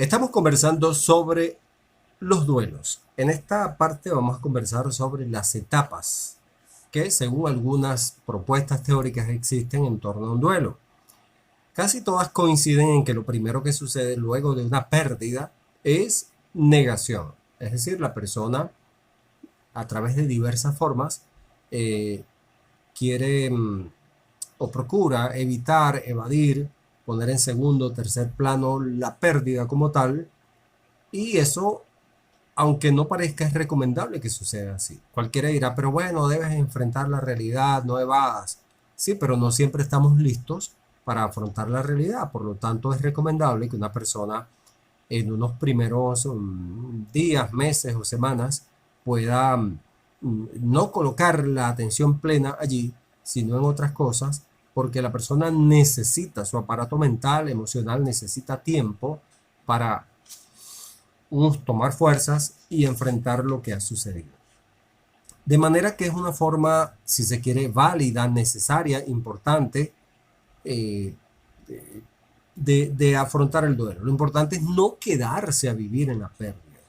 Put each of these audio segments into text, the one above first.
Estamos conversando sobre los duelos. En esta parte vamos a conversar sobre las etapas que, según algunas propuestas teóricas, existen en torno a un duelo. Casi todas coinciden en que lo primero que sucede luego de una pérdida es negación. Es decir, la persona, a través de diversas formas, eh, quiere o procura evitar, evadir, poner en segundo o tercer plano la pérdida como tal, y eso, aunque no parezca, es recomendable que suceda así. Cualquiera dirá, pero bueno, debes enfrentar la realidad, no evadas. Sí, pero no siempre estamos listos para afrontar la realidad. Por lo tanto, es recomendable que una persona en unos primeros días, meses o semanas pueda no colocar la atención plena allí, sino en otras cosas, porque la persona necesita, su aparato mental, emocional, necesita tiempo para tomar fuerzas y enfrentar lo que ha sucedido. De manera que es una forma, si se quiere, válida, necesaria, importante eh, de afrontar el duelo. Lo importante es no quedarse a vivir en la pérdida.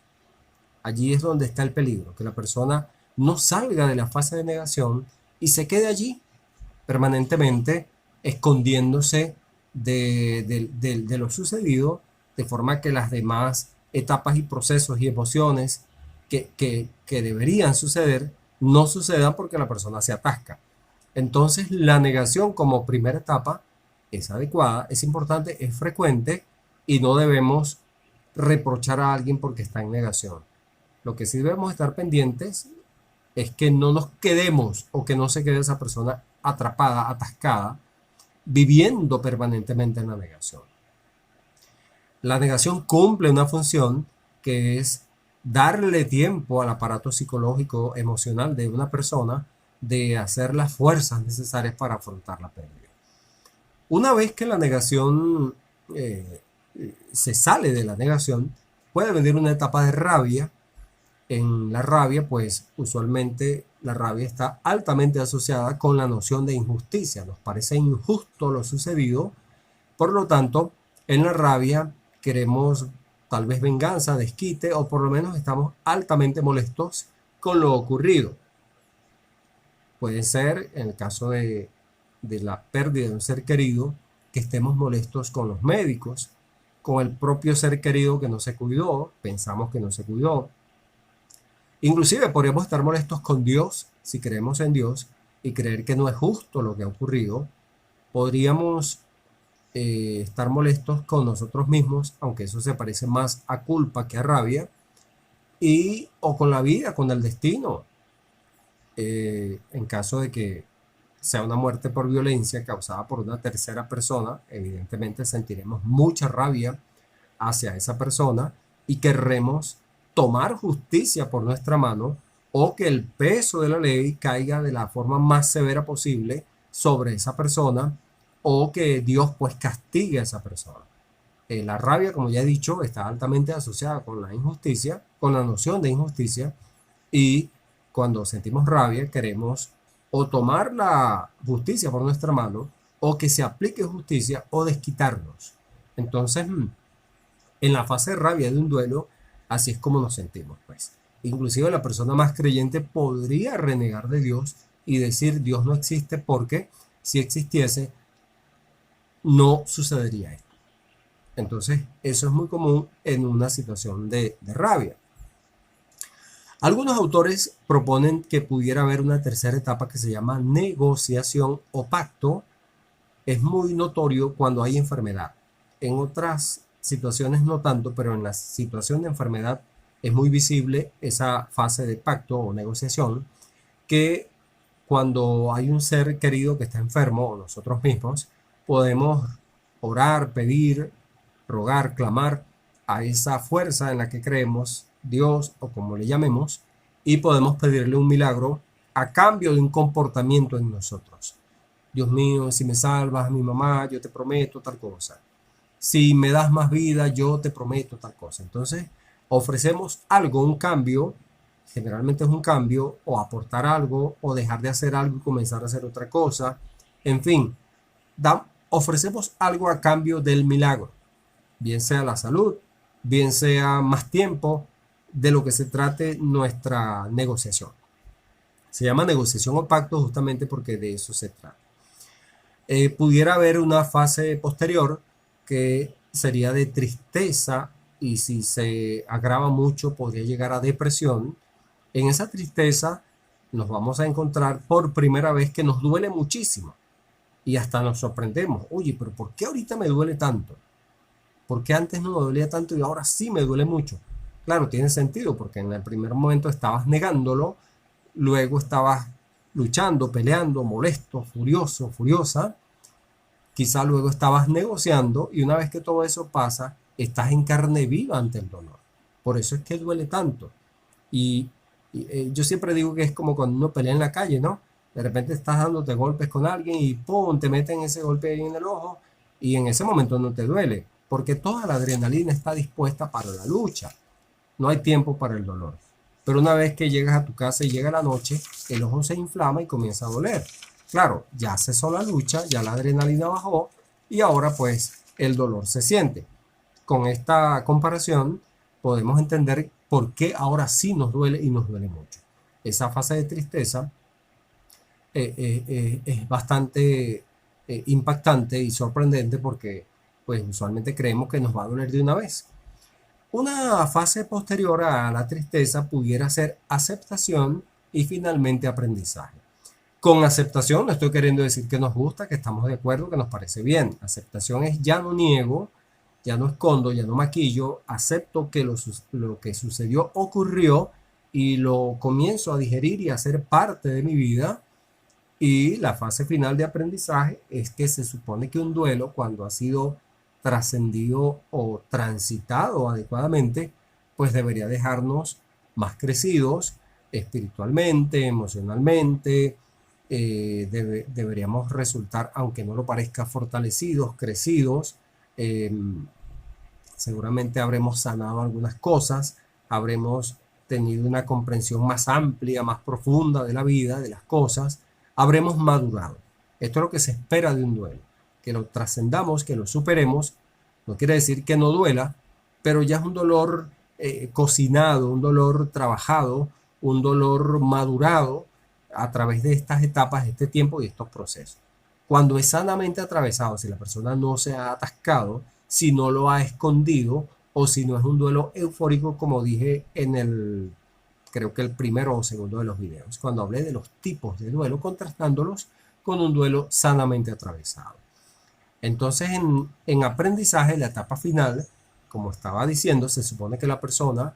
Allí es donde está el peligro, que la persona no salga de la fase de negación y se quede allí permanentemente escondiéndose de lo sucedido, de forma que las demás etapas y procesos y emociones que deberían suceder no sucedan porque la persona se atasca. Entonces la negación como primera etapa es adecuada, es importante, es frecuente y no debemos reprochar a alguien porque está en negación. Lo que sí debemos estar pendientes es que no nos quedemos o que no se quede esa persona atrapada, atascada, viviendo permanentemente en la negación. La negación cumple una función que es darle tiempo al aparato psicológico, emocional de una persona de hacer las fuerzas necesarias para afrontar la pérdida. Una vez que la negación se sale de la negación, puede venir una etapa de rabia. En la rabia, pues usualmente la rabia está altamente asociada con la noción de injusticia. Nos parece injusto lo sucedido, por lo tanto, en la rabia queremos tal vez venganza, desquite, o por lo menos estamos altamente molestos con lo ocurrido. Puede ser, en el caso de la pérdida de un ser querido, que estemos molestos con los médicos, con el propio ser querido que no se cuidó, pensamos que no se cuidó. Inclusive podríamos estar molestos con Dios, si creemos en Dios, y creer que no es justo lo que ha ocurrido. Podríamos estar molestos con nosotros mismos, aunque eso se parece más a culpa que a rabia, o con la vida, con el destino. En caso de que sea una muerte por violencia causada por una tercera persona, evidentemente sentiremos mucha rabia hacia esa persona y querremos tomar justicia por nuestra mano o que el peso de la ley caiga de la forma más severa posible sobre esa persona o que Dios pues castigue a esa persona. La rabia, como ya he dicho, está altamente asociada con la injusticia, con la noción de injusticia, y cuando sentimos rabia queremos o tomar la justicia por nuestra mano o que se aplique justicia o desquitarnos. Entonces, en la fase de rabia de un duelo, así es como nos sentimos, pues. Inclusive la persona más creyente podría renegar de Dios y decir Dios no existe porque si existiese no sucedería esto. Entonces, eso es muy común en una situación de rabia. Algunos autores proponen que pudiera haber una tercera etapa que se llama negociación o pacto. Es muy notorio cuando hay enfermedad. En otras situaciones no tanto, pero en la situación de enfermedad es muy visible esa fase de pacto o negociación, que cuando hay un ser querido que está enfermo o nosotros mismos, podemos orar, pedir, rogar, clamar a esa fuerza en la que creemos, Dios o como le llamemos, y podemos pedirle un milagro a cambio de un comportamiento en nosotros. Dios mío, si me salvas a mi mamá, yo te prometo tal cosa. Si me das más vida, yo te prometo tal cosa. Entonces, ofrecemos algo, un cambio, generalmente es un cambio, o aportar algo, o dejar de hacer algo y comenzar a hacer otra cosa. En fin, ofrecemos algo a cambio del milagro, bien sea la salud, bien sea más tiempo, de lo que se trate nuestra negociación. Se llama negociación o pacto justamente porque de eso se trata. Pudiera haber una fase posterior que sería de tristeza y si se agrava mucho podría llegar a depresión. En esa tristeza nos vamos a encontrar por primera vez que nos duele muchísimo y hasta nos sorprendemos. Oye, pero ¿por qué ahorita me duele tanto? ¿Por qué antes no me dolía tanto y ahora sí me duele mucho? Claro, tiene sentido porque en el primer momento estabas negándolo, luego estabas luchando, peleando, molesto, furioso, furiosa. Quizá luego estabas negociando y una vez que todo eso pasa, estás en carne viva ante el dolor. Por eso es que duele tanto. Y, yo siempre digo que es como cuando uno pelea en la calle, ¿no? De repente estás dándote golpes con alguien y ¡pum! Te meten ese golpe ahí en el ojo y en ese momento no te duele, porque toda la adrenalina está dispuesta para la lucha. No hay tiempo para el dolor. Pero una vez que llegas a tu casa y llega la noche, el ojo se inflama y comienza a doler. Claro, ya cesó la lucha, ya la adrenalina bajó y ahora pues el dolor se siente. Con esta comparación podemos entender por qué ahora sí nos duele y nos duele mucho. Esa fase de tristeza es bastante impactante y sorprendente porque pues usualmente creemos que nos va a doler de una vez. Una fase posterior a la tristeza pudiera ser aceptación y finalmente aprendizaje. Con aceptación no estoy queriendo decir que nos gusta, que estamos de acuerdo, que nos parece bien. Aceptación es ya no niego, ya no escondo, ya no maquillo, acepto que lo que sucedió ocurrió y lo comienzo a digerir y a hacer parte de mi vida. Y la fase final de aprendizaje es que se supone que un duelo, cuando ha sido trascendido o transitado adecuadamente, pues debería dejarnos más crecidos espiritualmente, emocionalmente. Deberíamos resultar, aunque no lo parezca, fortalecidos, crecidos. eh, Seguramente habremos sanado algunas cosas, habremos tenido una comprensión más amplia, más profunda de la vida, de las cosas, habremos madurado. Esto es lo que se espera de un duelo, que lo trascendamos, que lo superemos. No quiere decir que no duela, pero ya es un dolor cocinado, un dolor trabajado, un dolor madurado a través de estas etapas, este tiempo y estos procesos. Cuando es sanamente atravesado, si la persona no se ha atascado, si no lo ha escondido o si no es un duelo eufórico, como dije en creo que el primero o segundo de los videos, cuando hablé de los tipos de duelo, contrastándolos con un duelo sanamente atravesado. Entonces, en aprendizaje, la etapa final, como estaba diciendo, se supone que la persona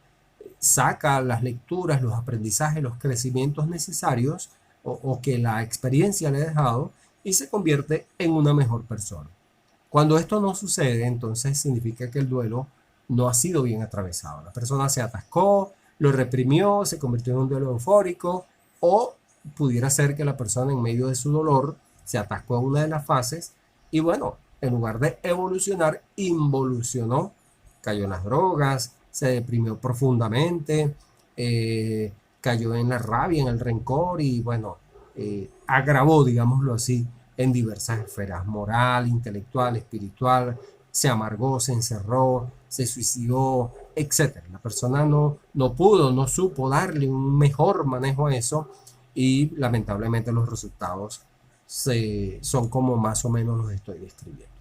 saca las lecturas, los aprendizajes, los crecimientos necesarios o que la experiencia le ha dejado y se convierte en una mejor persona. Cuando esto no sucede, entonces significa que el duelo no ha sido bien atravesado. La persona se atascó, lo reprimió, se convirtió en un duelo eufórico, o pudiera ser que la persona en medio de su dolor se atascó en una de las fases y bueno, en lugar de evolucionar, involucionó, cayó en las drogas, se deprimió profundamente, cayó en la rabia, en el rencor y bueno, agravó, digámoslo así, en diversas esferas, moral, intelectual, espiritual, se amargó, se encerró, se suicidó, etcétera. La persona no pudo, no supo darle un mejor manejo a eso y lamentablemente los resultados son como más o menos los estoy describiendo.